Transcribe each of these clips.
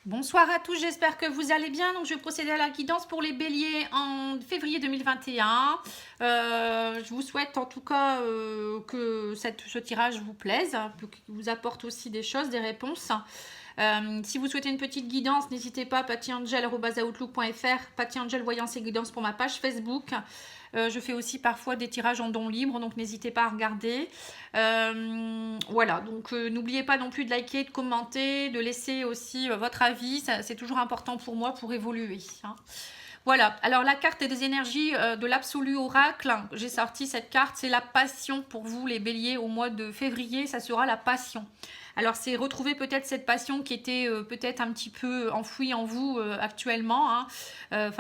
Bonsoir à tous, j'espère que vous allez bien. Donc, je vais procéder à la guidance pour les béliers en février 2021. Je vous souhaite en tout cas que ce tirage vous plaise, qu'il vous apporte aussi des choses, des réponses. Si vous souhaitez une petite guidance, n'hésitez pas, pattyangel@outlook.fr, pattyangel voyance et guidance pour ma page Facebook. Je fais aussi parfois des tirages en dons libres, donc n'hésitez pas à regarder. Voilà, donc n'oubliez pas non plus de liker, de commenter, de laisser aussi votre avis. C'est toujours important pour moi pour évoluer. Hein. Voilà, alors la carte des énergies de l'absolu oracle, j'ai sorti cette carte, c'est la passion pour vous les béliers au mois de février, ça sera la passion. Alors c'est retrouver peut-être cette passion qui était peut-être un petit peu enfouie en vous actuellement, hein,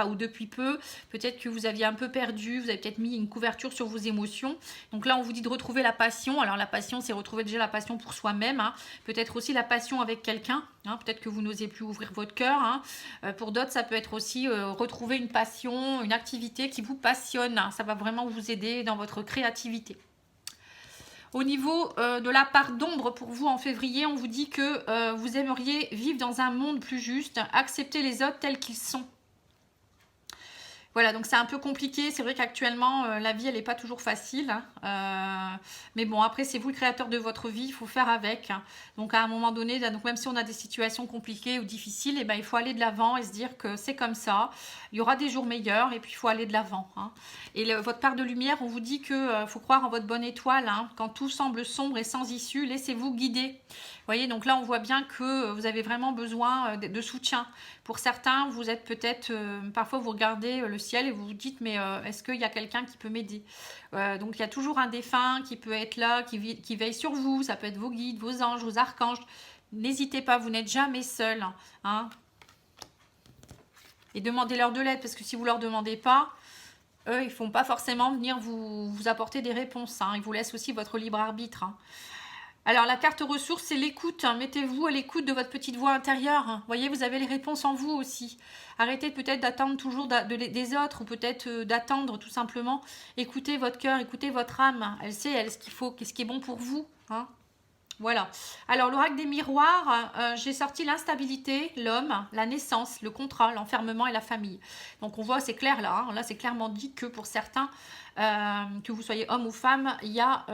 ou depuis peu, peut-être que vous aviez un peu perdu, vous avez peut-être mis une couverture sur vos émotions. Donc là on vous dit de retrouver la passion, alors la passion c'est retrouver déjà la passion pour soi-même, hein. Peut-être aussi la passion avec quelqu'un, hein. Peut-être que vous n'osez plus ouvrir votre cœur, hein. Pour d'autres ça peut être aussi retrouver une passion, une activité qui vous passionne, hein. Ça va vraiment vous aider dans votre créativité. Au niveau de la part d'ombre pour vous en février, on vous dit que vous aimeriez vivre dans un monde plus juste, accepter les autres tels qu'ils sont. Voilà, donc c'est un peu compliqué. C'est vrai qu'actuellement, la vie, elle n'est pas toujours facile. Mais bon, après, c'est vous le créateur de votre vie. Il faut faire avec. Donc, à un moment donné, donc même si on a des situations compliquées ou difficiles, eh ben, il faut aller de l'avant et se dire que c'est comme ça. Il y aura des jours meilleurs et puis il faut aller de l'avant. Hein. Et votre part de lumière, on vous dit qu'il faut croire en votre bonne étoile. Hein. Quand tout semble sombre et sans issue, laissez-vous guider. Vous voyez, donc là, on voit bien que vous avez vraiment besoin de soutien. Pour certains, vous êtes peut-être, parfois vous regardez le ciel et vous vous dites, mais est-ce qu'il y a quelqu'un qui peut m'aider? Donc il y a toujours un défunt qui peut être là, qui veille sur vous. Ça peut être vos guides, vos anges, vos archanges. N'hésitez pas, vous n'êtes jamais seul. Hein. Et demandez-leur de l'aide, parce que si vous ne leur demandez pas, eux, ils ne font pas forcément venir vous apporter des réponses. Hein. Ils vous laissent aussi votre libre arbitre. Hein. Alors, la carte ressources, c'est l'écoute. Mettez-vous à l'écoute de votre petite voix intérieure. Vous voyez, vous avez les réponses en vous aussi. Arrêtez peut-être d'attendre toujours des autres ou peut-être d'attendre tout simplement. Écoutez votre cœur, écoutez votre âme. Elle sait, elle, ce qu'il faut, ce qui est bon pour vous. Hein. Voilà. Alors, l'oracle des miroirs, j'ai sorti l'instabilité, l'homme, la naissance, le contrat, l'enfermement et la famille. Donc, on voit, c'est clair là. Hein. Là, c'est clairement dit que pour certains, que vous soyez homme ou femme, il y a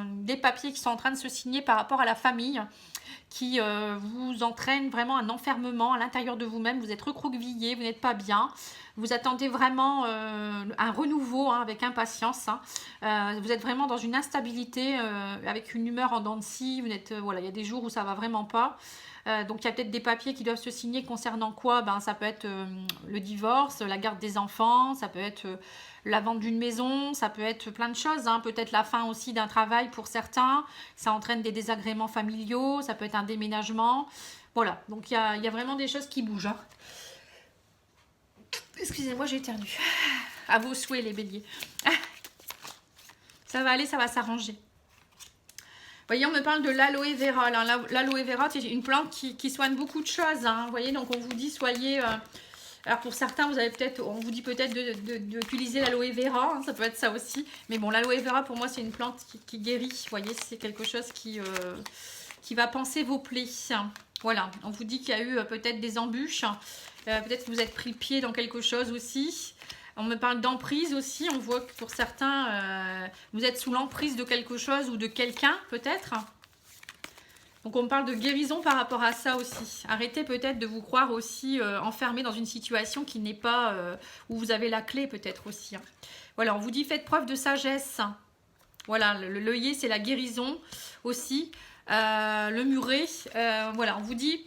des papiers qui sont en train de se signer par rapport à la famille qui vous entraîne vraiment un enfermement à l'intérieur de vous-même. Vous êtes recroquevillé, vous n'êtes pas bien. Vous attendez vraiment un renouveau hein, avec impatience. Hein. Vous êtes vraiment dans une instabilité avec une humeur en dents de scie. Voilà, il y a des jours où ça va vraiment pas. Donc il y a peut-être des papiers qui doivent se signer concernant quoi? Ça peut être le divorce, la garde des enfants, ça peut être la vente d'une maison, ça peut être plein de choses. Hein. Peut-être la fin aussi d'un travail pour certains. Ça entraîne des désagréments familiaux, ça peut être un déménagement. Voilà, donc il y a vraiment des choses qui bougent. Hein. Excusez-moi, j'ai éternué. À vos souhaits, les béliers. Ça va aller, ça va s'arranger. Vous voyez, on me parle de l'aloe vera. L'aloe vera, c'est une plante qui soigne beaucoup de choses. Hein. Vous voyez, donc on vous dit, soyez... alors pour certains, on vous dit peut-être d'utiliser l'aloe vera. Hein, ça peut être ça aussi. Mais bon, l'aloe vera, pour moi, c'est une plante qui guérit. Vous voyez, c'est quelque chose qui va panser vos plaies. Voilà, on vous dit qu'il y a eu peut-être des embûches. Peut-être que vous êtes pris le pied dans quelque chose aussi. On me parle d'emprise aussi. On voit que pour certains, vous êtes sous l'emprise de quelque chose ou de quelqu'un, peut-être. Donc, on me parle de guérison par rapport à ça aussi. Arrêtez peut-être de vous croire aussi enfermé dans une situation qui n'est pas... où vous avez la clé peut-être aussi. Hein. Voilà, on vous dit faites preuve de sagesse. Voilà, l'œillet, c'est la guérison aussi. Le muret, voilà, on vous dit...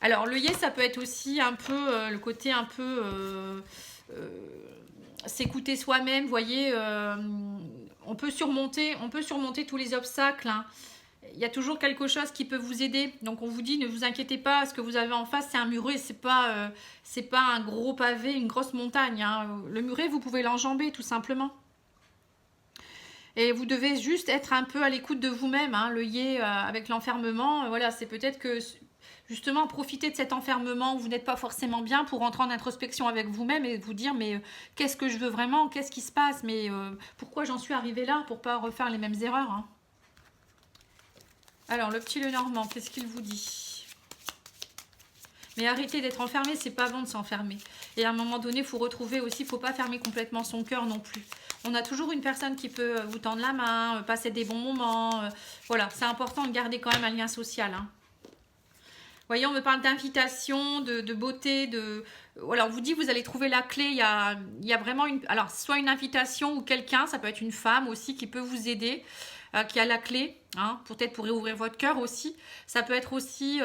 Alors, l'œillet, ça peut être aussi un peu le côté un peu... s'écouter soi-même, vous voyez, on peut surmonter tous les obstacles. Hein. Il y a toujours quelque chose qui peut vous aider. Donc, on vous dit, ne vous inquiétez pas, ce que vous avez en face, c'est un muret, c'est pas un gros pavé, une grosse montagne. Hein. Le muret, vous pouvez l'enjamber, tout simplement. Et vous devez juste être un peu à l'écoute de vous-même. Hein. L'œillet avec l'enfermement, voilà, c'est peut-être que... Justement, profitez de cet enfermement où vous n'êtes pas forcément bien pour rentrer en introspection avec vous-même et vous dire mais qu'est-ce que je veux vraiment? Qu'est-ce qui se passe? Mais pourquoi j'en suis arrivée là? Pour ne pas refaire les mêmes erreurs. Hein. Alors, le petit Lenormand, qu'est-ce qu'il vous dit? Mais arrêtez d'être enfermé, c'est pas bon de s'enfermer. Et à un moment donné, il faut retrouver aussi, il faut pas fermer complètement son cœur non plus. On a toujours une personne qui peut vous tendre la main, passer des bons moments. Voilà, c'est important de garder quand même un lien social. Hein. Vous voyez, on me parle d'invitation, de beauté, de... Voilà, on vous dit, vous allez trouver la clé. Il y a vraiment une... Alors, soit une invitation ou quelqu'un, ça peut être une femme aussi qui peut vous aider, qui a la clé, hein, peut-être pour réouvrir votre cœur aussi. Ça peut être aussi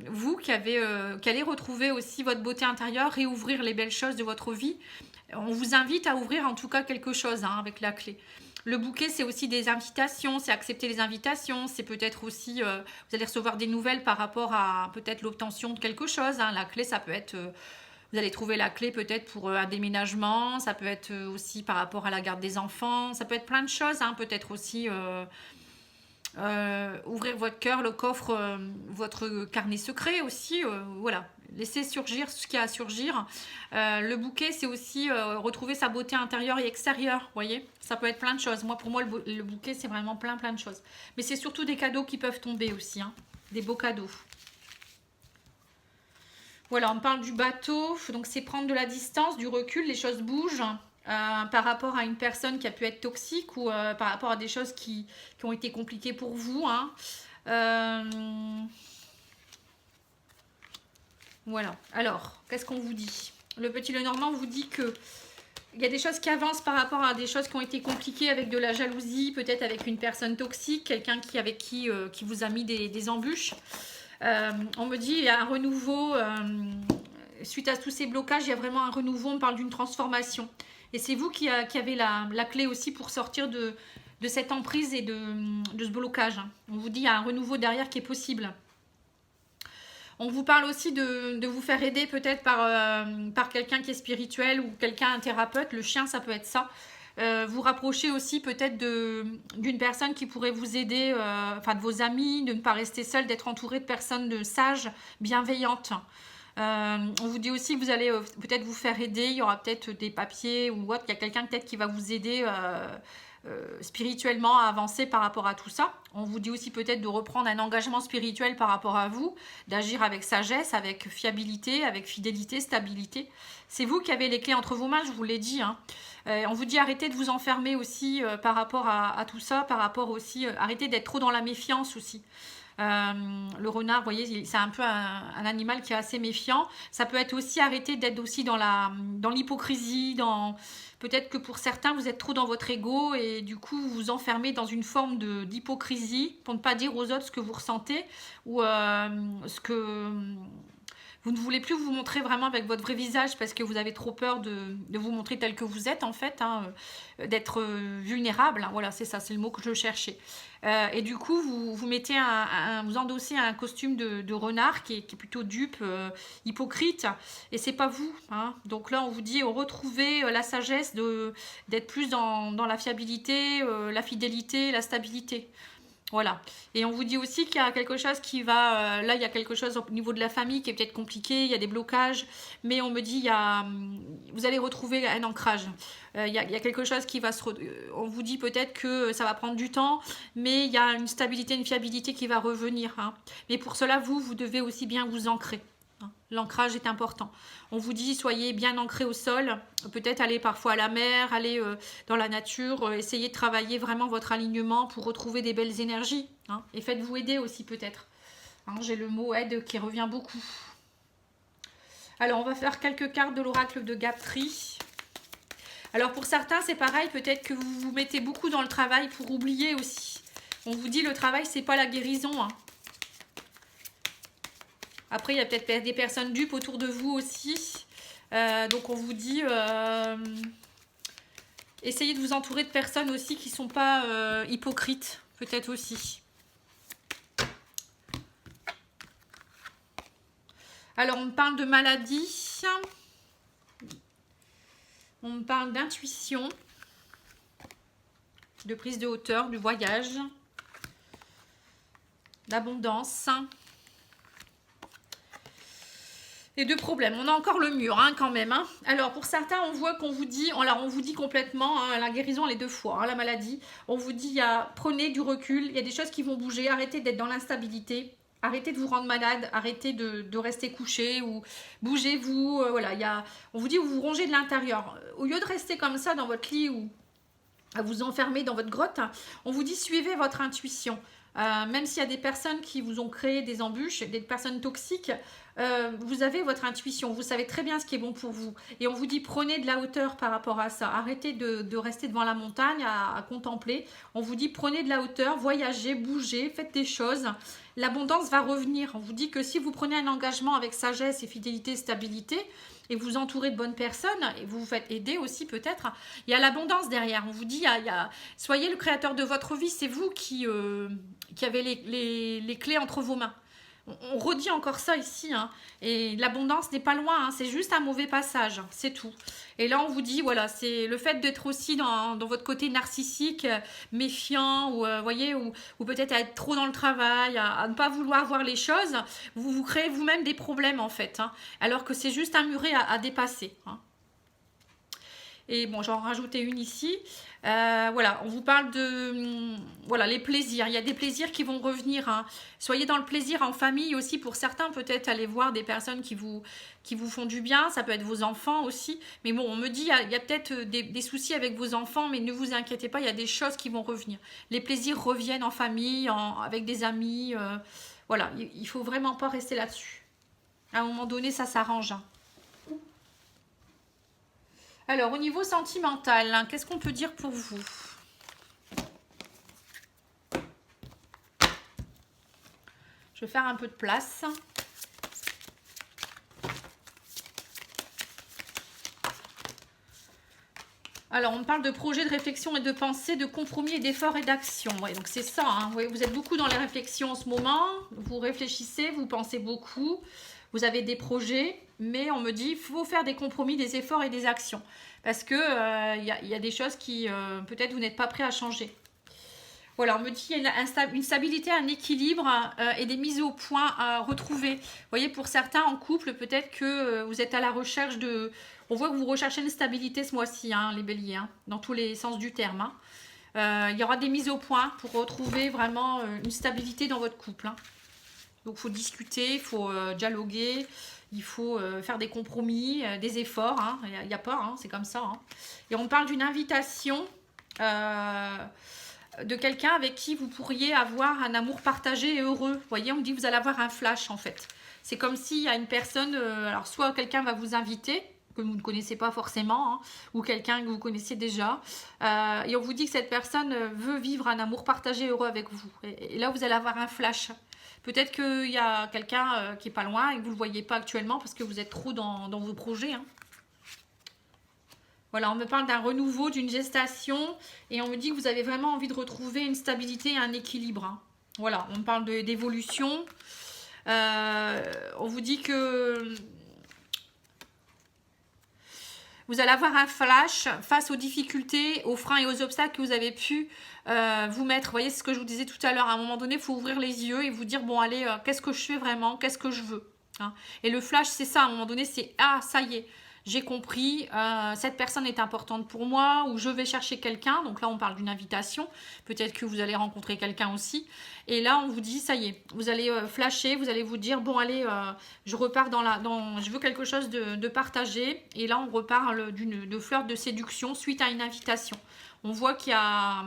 vous qui allez retrouver aussi votre beauté intérieure, réouvrir les belles choses de votre vie. On vous invite à ouvrir en tout cas quelque chose hein, avec la clé. Le bouquet, c'est aussi des invitations, c'est accepter les invitations, c'est peut-être aussi, vous allez recevoir des nouvelles par rapport à peut-être l'obtention de quelque chose. Hein. La clé, ça peut être, vous allez trouver la clé peut-être pour un déménagement, ça peut être aussi par rapport à la garde des enfants, ça peut être plein de choses, hein. Peut-être aussi ouvrir votre cœur, le coffre, votre carnet secret aussi, voilà. Laissez surgir ce qui a à surgir. Le bouquet, c'est aussi retrouver sa beauté intérieure et extérieure. Vous voyez, ça peut être plein de choses. Moi, pour moi, le bouquet, c'est vraiment plein de choses. Mais c'est surtout des cadeaux qui peuvent tomber aussi. Hein. Des beaux cadeaux. Voilà, on parle du bateau. Donc, c'est prendre de la distance, du recul. Les choses bougent par rapport à une personne qui a pu être toxique ou par rapport à des choses qui ont été compliquées pour vous. Hein. Voilà. Alors, qu'est-ce qu'on vous dit? Le petit Lenormand vous dit que il y a des choses qui avancent par rapport à des choses qui ont été compliquées avec de la jalousie, peut-être avec une personne toxique, quelqu'un qui vous a mis des embûches. On me dit il y a un renouveau, suite à tous ces blocages, il y a vraiment un renouveau, on parle d'une transformation. Et c'est vous qui avez la clé aussi pour sortir de cette emprise et de ce blocage. On vous dit il y a un renouveau derrière qui est possible. On vous parle aussi de vous faire aider peut-être par quelqu'un qui est spirituel ou quelqu'un, un thérapeute. Le chien, ça peut être ça. Vous rapprocher aussi peut-être d'une personne qui pourrait vous aider, enfin de vos amis, de ne pas rester seul, d'être entouré de personnes sages, bienveillantes. On vous dit aussi que vous allez peut-être vous faire aider. Il y aura peut-être des papiers ou autre. Il y a quelqu'un peut-être qui va vous aider spirituellement à avancer par rapport à tout ça. On vous dit aussi peut-être de reprendre un engagement spirituel par rapport à vous, d'agir avec sagesse, avec fiabilité, avec fidélité, stabilité. C'est vous qui avez les clés entre vos mains, je vous l'ai dit. Hein. On vous dit arrêtez de vous enfermer aussi par rapport à tout ça, par rapport aussi, arrêtez d'être trop dans la méfiance aussi. Le renard, vous voyez, c'est un peu un animal qui est assez méfiant. Ça peut être aussi arrêter d'être aussi dans l'hypocrisie, peut-être que pour certains, vous êtes trop dans votre ego et du coup, vous vous enfermez dans une forme d'hypocrisie pour ne pas dire aux autres ce que vous ressentez ou ce que... Vous ne voulez plus vous montrer vraiment avec votre vrai visage parce que vous avez trop peur de vous montrer tel que vous êtes en fait, hein, d'être vulnérable. Hein, voilà, c'est ça, c'est le mot que je cherchais. Et du coup, vous mettez vous endossez un costume de renard qui est plutôt dupe, hypocrite, et c'est pas vous. Hein. Donc là, on vous dit retrouver la sagesse d'être plus dans la fiabilité, la fidélité, la stabilité. Voilà. Et on vous dit aussi qu'il y a quelque chose qui va... là, il y a quelque chose au niveau de la famille qui est peut-être compliqué, il y a des blocages, mais on me dit, vous allez retrouver un ancrage. Il y a quelque chose qui va on vous dit peut-être que ça va prendre du temps, mais il y a une stabilité, une fiabilité qui va revenir. Hein. Mais pour cela, vous devez aussi bien vous ancrer. L'ancrage est important. On vous dit soyez bien ancré au sol, peut-être aller parfois à la mer, aller dans la nature, essayez de travailler vraiment votre alignement pour retrouver des belles énergies. Hein, et faites-vous aider aussi peut-être. Hein, j'ai le mot aide qui revient beaucoup. Alors on va faire quelques cartes de l'oracle de Gaptri. Alors pour certains c'est pareil, peut-être que vous vous mettez beaucoup dans le travail pour oublier aussi. On vous dit le travail c'est pas la guérison. Hein. Après, il y a peut-être des personnes dupes autour de vous aussi. Donc, on vous dit, essayez de vous entourer de personnes aussi qui ne sont pas hypocrites, peut-être aussi. Alors, on me parle de maladie. On me parle d'intuition, de prise de hauteur, du voyage, d'abondance. Et de problèmes. On a encore le mur hein, quand même. Hein. Alors pour certains, on voit qu'on vous dit, alors on vous dit complètement, hein, la guérison elle est 2 fois, hein, la maladie. On vous dit, prenez du recul, il y a des choses qui vont bouger, arrêtez d'être dans l'instabilité. Arrêtez de vous rendre malade, arrêtez de rester couché ou bougez-vous. Voilà, on vous dit vous vous rongez de l'intérieur. Au lieu de rester comme ça dans votre lit ou à vous enfermer dans votre grotte, on vous dit suivez votre intuition. Même s'il y a des personnes qui vous ont créé des embûches, des personnes toxiques, vous avez votre intuition, vous savez très bien ce qui est bon pour vous. Et on vous dit prenez de la hauteur par rapport à ça. Arrêtez de rester devant la montagne à contempler. On vous dit prenez de la hauteur, voyagez, bougez, faites des choses. L'abondance va revenir. On vous dit que si vous prenez un engagement avec sagesse et fidélité, stabilité, et vous vous entourez de bonnes personnes, et vous vous faites aider aussi peut-être, il y a l'abondance derrière. On vous dit, soyez le créateur de votre vie, c'est vous qui avez les clés entre vos mains. On redit encore ça ici, hein. Et l'abondance n'est pas loin, hein. C'est juste un mauvais passage, c'est tout. Et là on vous dit, voilà, c'est le fait d'être aussi dans votre côté narcissique, méfiant, ou voyez, ou peut-être à être trop dans le travail, à ne pas vouloir voir les choses, vous créez vous-même des problèmes en fait, hein, alors que c'est juste un muret à dépasser, hein. Et bon, j'en rajoutais une ici. Voilà, on vous parle de voilà, les plaisirs. Il y a des plaisirs qui vont revenir, hein. Soyez dans le plaisir en famille aussi. Pour certains, peut-être aller voir des personnes qui vous font du bien. Ça peut être vos enfants aussi. Mais bon, on me dit, il y a peut-être des soucis avec vos enfants, mais ne vous inquiétez pas, il y a des choses qui vont revenir. Les plaisirs reviennent en famille, avec des amis. Voilà, il ne faut vraiment pas rester là-dessus. À un moment donné, ça s'arrange, hein. Alors, au niveau sentimental, hein, qu'est-ce qu'on peut dire pour vous? Je vais faire un peu de place. Alors, on parle de projets, de réflexion et de pensée, de compromis et d'efforts et d'action. Ouais, donc c'est ça, hein. Vous êtes beaucoup dans les réflexions en ce moment. Vous réfléchissez, vous pensez beaucoup. Vous avez des projets, mais on me dit il faut faire des compromis, des efforts et des actions. Parce que y a des choses qui, peut-être, vous n'êtes pas prêt à changer. Voilà, on me dit il y a une stabilité, un équilibre et des mises au point à retrouver. Vous voyez, pour certains en couple, peut-être que vous êtes à la recherche de... On voit que vous recherchez une stabilité ce mois-ci, hein, les béliers, hein, dans tous les sens du terme, hein. Il y aura des mises au point pour retrouver vraiment une stabilité dans votre couple, hein. Donc, il faut discuter, il faut dialoguer, il faut faire des compromis, des efforts, hein. Il n'y a pas, hein, c'est comme ça, hein. Et on parle d'une invitation de quelqu'un avec qui vous pourriez avoir un amour partagé et heureux. Vous voyez, on me dit que vous allez avoir un flash, en fait. C'est comme s'il y a une personne, alors soit quelqu'un va vous inviter, que vous ne connaissez pas forcément, hein, ou quelqu'un que vous connaissiez déjà, et on vous dit que cette personne veut vivre un amour partagé et heureux avec vous. Et là, vous allez avoir un flash. Peut-être qu'il y a quelqu'un qui est pas loin et que vous ne le voyez pas actuellement parce que vous êtes trop dans vos projets, hein. Voilà, on me parle d'un renouveau, d'une gestation et on me dit que vous avez vraiment envie de retrouver une stabilité et un équilibre, hein. Voilà, on me parle d'évolution. On vous dit que vous allez avoir un flash face aux difficultés, aux freins et aux obstacles que vous avez pu vous mettre. Vous voyez, c'est ce que je vous disais tout à l'heure. À un moment donné, il faut ouvrir les yeux et vous dire, bon, allez, qu'est-ce que je fais vraiment? Qu'est-ce que je veux, hein? Et le flash, c'est ça. À un moment donné, c'est, ah, ça y est, j'ai compris, cette personne est importante pour moi, ou je vais chercher quelqu'un. Donc là, on parle d'une invitation. Peut-être que vous allez rencontrer quelqu'un aussi. Et là, on vous dit, ça y est, vous allez flasher, vous allez vous dire, bon, allez, je repars je veux quelque chose de partagé. Et là, on reparle de fleurs de séduction suite à une invitation. On voit qu'il y a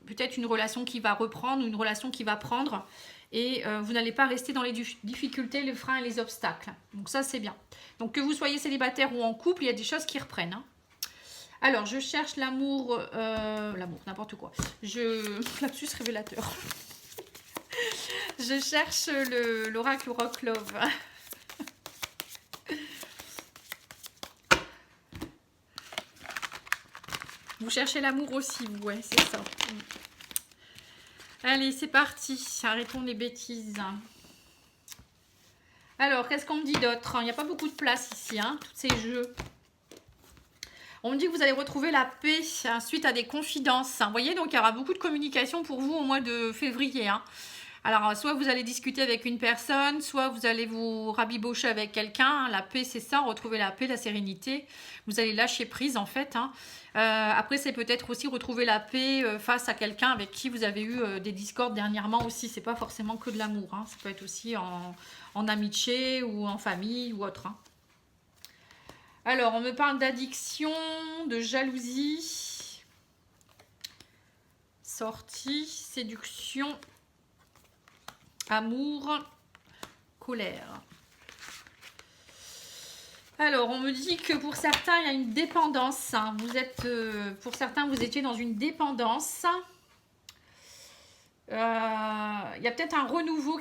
peut-être une relation qui va reprendre, une relation qui va prendre. Et vous n'allez pas rester dans les difficultés, les freins et les obstacles. Donc ça, c'est bien. Donc que vous soyez célibataire ou en couple, il y a des choses qui reprennent, hein. Alors, je cherche l'amour... l'amour, n'importe quoi. Lapsus révélateur. Je cherche l'oracle Rock Love. Vous cherchez l'amour aussi, vous, ouais, c'est ça. Allez, c'est parti. Arrêtons les bêtises. Alors, qu'est-ce qu'on me dit d'autre? Il n'y a pas beaucoup de place ici, hein, tous ces jeux. On me dit que vous allez retrouver la paix suite à des confidences. Vous voyez, donc il y aura beaucoup de communication pour vous au mois de février, hein. Alors, soit vous allez discuter avec une personne, soit vous allez vous rabibocher avec quelqu'un. La paix, c'est ça, retrouver la paix, la sérénité. Vous allez lâcher prise, en fait. Hein. Après, c'est peut-être aussi retrouver la paix face à quelqu'un avec qui vous avez eu des discordes dernièrement aussi. C'est pas forcément que de l'amour. Hein. Ça peut être aussi en amitié ou en famille ou autre. Hein. Alors, on me parle d'addiction, de jalousie, sortie, séduction, amour, colère. Alors, on me dit que pour certains, il y a une dépendance. Hein. Vous êtes, pour certains, vous étiez dans une dépendance. Il y a peut-être un renouveau,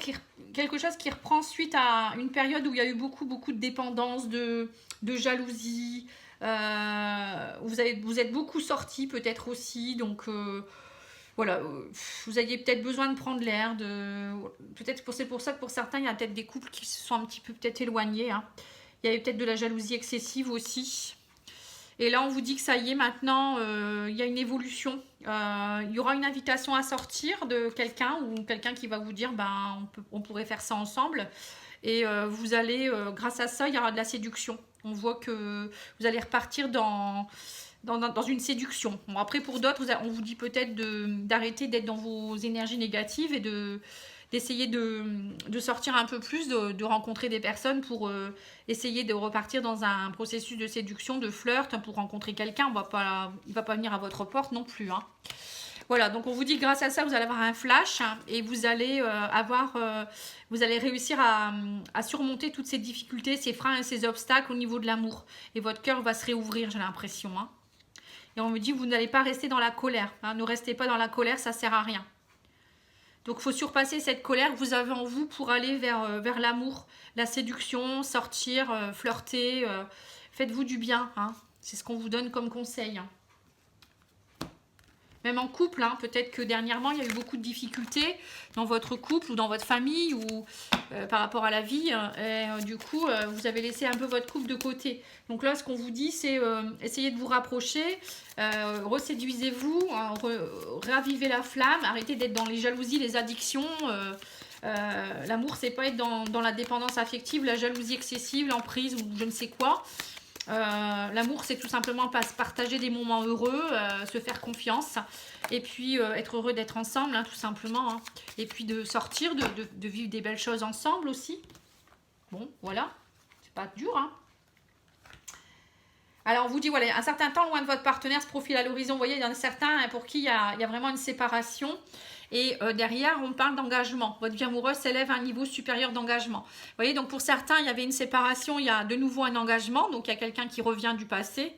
quelque chose qui reprend suite à une période où il y a eu beaucoup de dépendance, de jalousie. Vous êtes beaucoup sortis peut-être aussi, donc voilà, vous aviez peut-être besoin de prendre l'air. Peut-être c'est pour ça que pour certains, il y a peut-être des couples qui se sont un petit peu peut-être éloignés. Hein. Il y avait peut-être de la jalousie excessive aussi. Et là, on vous dit que ça y est, maintenant, il y a une évolution. Il y aura une invitation à sortir de quelqu'un ou quelqu'un qui va vous dire on pourrait faire ça ensemble. Et vous allez, grâce à ça, il y aura de la séduction. On voit que vous allez repartir dans une séduction. Bon, après, pour d'autres, on vous dit peut-être d'arrêter d'être dans vos énergies négatives et d'essayer de sortir un peu plus, de rencontrer des personnes pour essayer de repartir dans un processus de séduction, de flirt, pour rencontrer quelqu'un. Il ne va pas venir à votre porte non plus. Hein. Voilà, donc on vous dit que grâce à ça, vous allez avoir un flash et vous allez vous allez réussir à surmonter toutes ces difficultés, ces freins et ces obstacles au niveau de l'amour. Et votre cœur va se réouvrir, j'ai l'impression. Hein. Et on me dit, vous n'allez pas rester dans la colère. Hein. Ne restez pas dans la colère, ça ne sert à rien. Donc, il faut surpasser cette colère que vous avez en vous pour aller vers l'amour, la séduction, sortir, flirter. Faites-vous du bien. Hein. C'est ce qu'on vous donne comme conseil. Hein. Même en couple, hein, peut-être que dernièrement, il y a eu beaucoup de difficultés dans votre couple ou dans votre famille ou par rapport à la vie. Et du coup, vous avez laissé un peu votre couple de côté. Donc là, ce qu'on vous dit, c'est essayez de vous rapprocher, reséduisez-vous, ravivez la flamme, arrêtez d'être dans les jalousies, les addictions. L'amour, c'est pas être dans la dépendance affective, la jalousie excessive, l'emprise ou je ne sais quoi. L'amour, c'est tout simplement partager des moments heureux, se faire confiance et puis être heureux d'être ensemble, hein, tout simplement. Hein. Et puis de sortir, de vivre des belles choses ensemble aussi. Bon, voilà, c'est pas dur. Hein. Alors, on vous dit, voilà, un certain temps loin de votre partenaire se profile à l'horizon. Vous voyez, il y en a certains pour qui il y a vraiment une séparation. Et derrière, on parle d'engagement. Votre vie amoureuse s'élève à un niveau supérieur d'engagement. Vous voyez, donc pour certains, il y avait une séparation, il y a de nouveau un engagement. Donc, il y a quelqu'un qui revient du passé.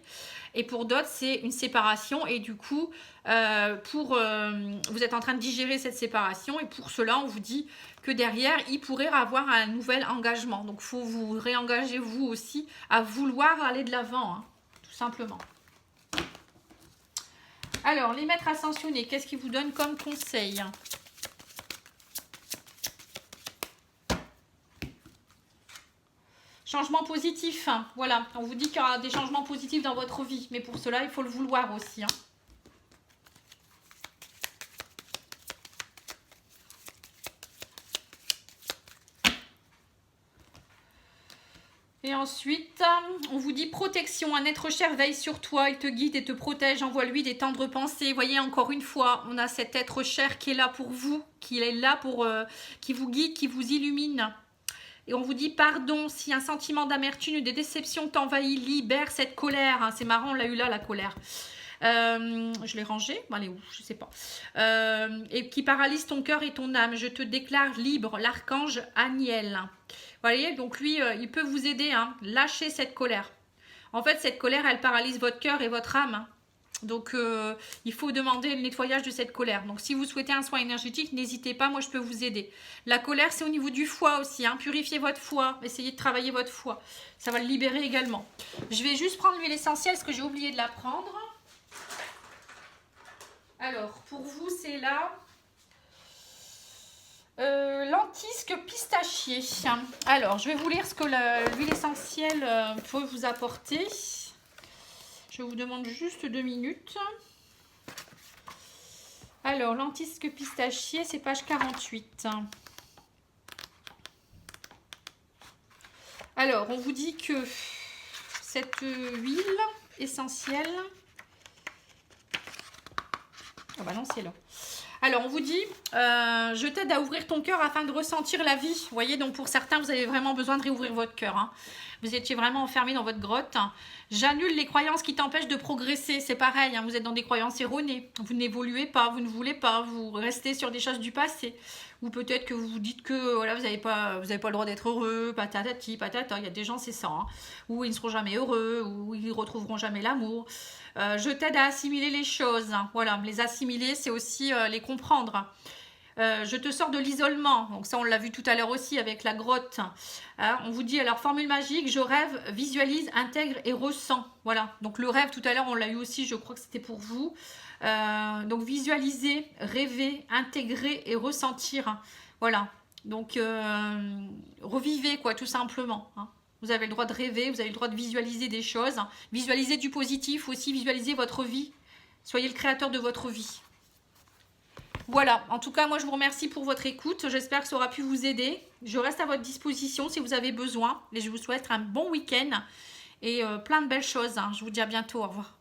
Et pour d'autres, c'est une séparation. Et du coup, vous êtes en train de digérer cette séparation. Et pour cela, on vous dit que derrière, il pourrait avoir un nouvel engagement. Donc, il faut vous réengager, vous aussi, à vouloir aller de l'avant, hein, tout simplement. Alors, les maîtres ascensionnés, qu'est-ce qu'ils vous donnent comme conseil? Changement positif, hein. Voilà, on vous dit qu'il y aura des changements positifs dans votre vie, mais pour cela, il faut le vouloir aussi. Hein. Et ensuite, on vous dit protection. Un être cher veille sur toi, il te guide et te protège. Envoie-lui des tendres pensées. Vous voyez, encore une fois, on a cet être cher qui est là pour vous, qui est là pour, qui vous guide, qui vous illumine. Et on vous dit pardon si un sentiment d'amertume ou de déception t'envahit, libère cette colère. Hein, c'est marrant, on l'a eu là, la colère. Je l'ai rangée, elle est où, je sais pas. Et qui paralyse ton cœur et ton âme. Je te déclare libre, l'archange Aniel. Vous voyez, donc lui, il peut vous aider. Hein, lâchez cette colère. En fait, cette colère, elle paralyse votre cœur et votre âme. Hein. Donc, il faut demander le nettoyage de cette colère. Donc, si vous souhaitez un soin énergétique, n'hésitez pas, moi je peux vous aider. La colère, c'est au niveau du foie aussi. Hein. Purifiez votre foie, essayez de travailler votre foie. Ça va le libérer également. Je vais juste prendre l'huile essentielle parce que j'ai oublié de la prendre. Alors, pour vous, c'est là lentisque pistachier. Alors, je vais vous lire ce que l'huile essentielle peut vous apporter. Je vous demande juste 2 minutes. Alors, lentisque pistachier, c'est page 48. Alors, on vous dit que cette huile essentielle... Ah bah non, c'est là. Alors, on vous dit, je t'aide à ouvrir ton cœur afin de ressentir la vie. Vous voyez, donc pour certains, vous avez vraiment besoin de réouvrir votre cœur. Hein. Vous étiez vraiment enfermé dans votre grotte. J'annule les croyances qui t'empêchent de progresser. C'est pareil, hein, vous êtes dans des croyances erronées. Vous n'évoluez pas, vous ne voulez pas, vous restez sur des choses du passé. Ou peut-être que vous vous dites que voilà, vous n'avez pas le droit d'être heureux, patatati, patata. Il y a des gens, c'est ça. Hein, où ils ne seront jamais heureux, où ils ne retrouveront jamais l'amour. Je t'aide à assimiler les choses. Hein, voilà, les assimiler, c'est aussi les comprendre. Je te sors de l'isolement. Donc ça, on l'a vu tout à l'heure aussi avec la grotte. Hein, on vous dit, alors, formule magique, je rêve, visualise, intègre et ressens. Voilà, donc le rêve, tout à l'heure, on l'a eu aussi, je crois que c'était pour vous. Donc, visualiser, rêver, intégrer et ressentir. Voilà, donc, revivez, quoi, tout simplement. Hein. Vous avez le droit de rêver, vous avez le droit de visualiser des choses. Visualiser du positif aussi, visualiser votre vie. Soyez le créateur de votre vie. Voilà, en tout cas, moi je vous remercie pour votre écoute. J'espère que ça aura pu vous aider. Je reste à votre disposition si vous avez besoin. Et je vous souhaite un bon week-end et plein de belles choses. Hein. Je vous dis à bientôt. Au revoir.